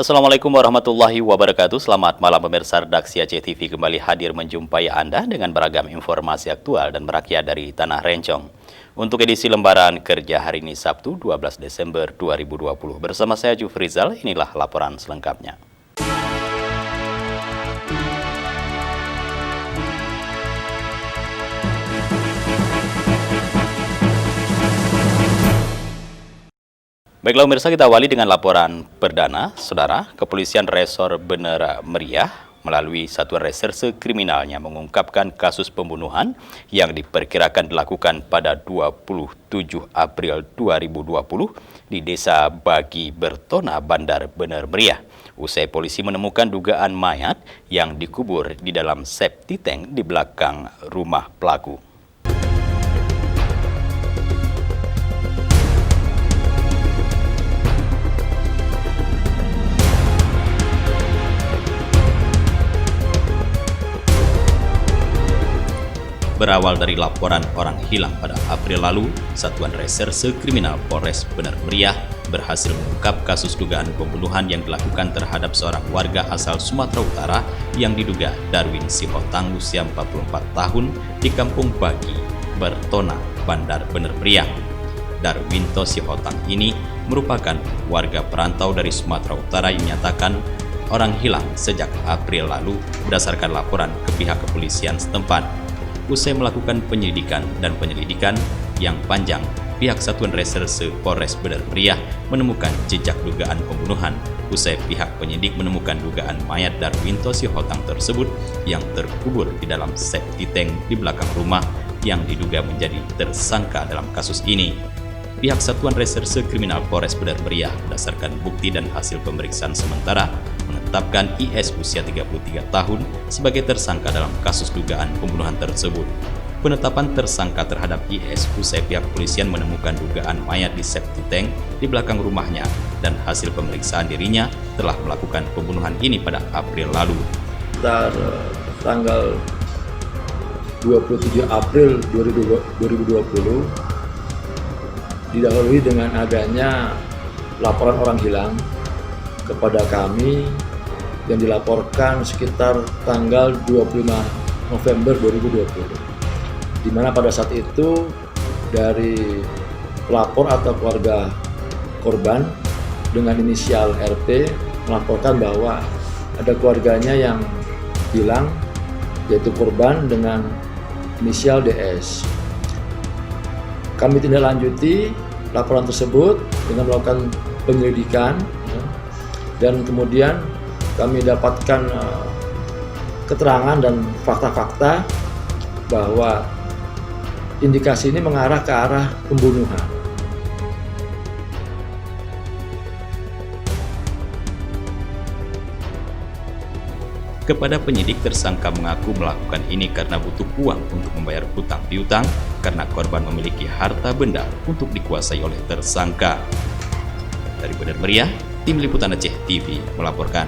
Assalamualaikum warahmatullahi wabarakatuh. Selamat malam pemirsa redaksi Aceh TV kembali hadir menjumpai Anda dengan beragam informasi aktual dan merakyat dari Tanah Rencong. Untuk edisi lembaran kerja hari ini Sabtu 12 Desember 2020 bersama saya Jufrizal, inilah laporan selengkapnya. Baiklah pemirsa, kita awali dengan laporan perdana. Saudara, Kepolisian Resor Bener Meriah melalui Satuan Reserse Kriminalnya mengungkapkan kasus pembunuhan yang diperkirakan dilakukan pada 27 April 2020 di Desa Bagi Bertona, Bandar Bener Meriah. Usai polisi menemukan dugaan mayat yang dikubur di dalam septic tank di belakang rumah pelaku. Berawal dari laporan orang hilang pada April lalu, Satuan Reserse Kriminal Polres Bener Meriah berhasil mengungkap kasus dugaan pembunuhan yang dilakukan terhadap seorang warga asal Sumatera Utara yang diduga Darwin Sihotang usia 44 tahun di Kampung Bagi Bertona, Bandar Bener Meriah. Darwinto Sihotang ini merupakan warga perantau dari Sumatera Utara yang menyatakan orang hilang sejak April lalu berdasarkan laporan ke pihak kepolisian setempat. Usai melakukan penyelidikan yang panjang, pihak Satuan Reserse Polres Bener Meriah menemukan jejak dugaan pembunuhan. Usai pihak penyidik menemukan dugaan mayat Darwinto Sihotang tersebut yang terkubur di dalam septic tank di belakang rumah yang diduga menjadi tersangka dalam kasus ini. Pihak Satuan Reserse Kriminal Polres Bener Meriah berdasarkan bukti dan hasil pemeriksaan sementara menetapkan IS usia 33 tahun sebagai tersangka dalam kasus dugaan pembunuhan tersebut. Penetapan tersangka terhadap IS usai pihak kepolisian menemukan dugaan mayat di septic tank di belakang rumahnya dan hasil pemeriksaan dirinya telah melakukan pembunuhan ini pada April lalu. Tanggal 27 April 2020 didahului dengan adanya laporan orang hilang kepada kami yang dilaporkan sekitar tanggal 25 November 2020, di mana pada saat itu dari pelapor atau keluarga korban dengan inisial RT melaporkan bahwa ada keluarganya yang hilang, yaitu korban dengan inisial DS. Kami tindak lanjuti laporan tersebut dengan melakukan penyelidikan, dan kemudian kami dapatkan keterangan dan fakta-fakta bahwa indikasi ini mengarah ke arah pembunuhan. Kepada penyidik, tersangka mengaku melakukan ini karena butuh uang untuk membayar hutang piutang karena korban memiliki harta benda untuk dikuasai oleh tersangka. Dari Bener Meriah, Tim Liputan Aceh TV melaporkan.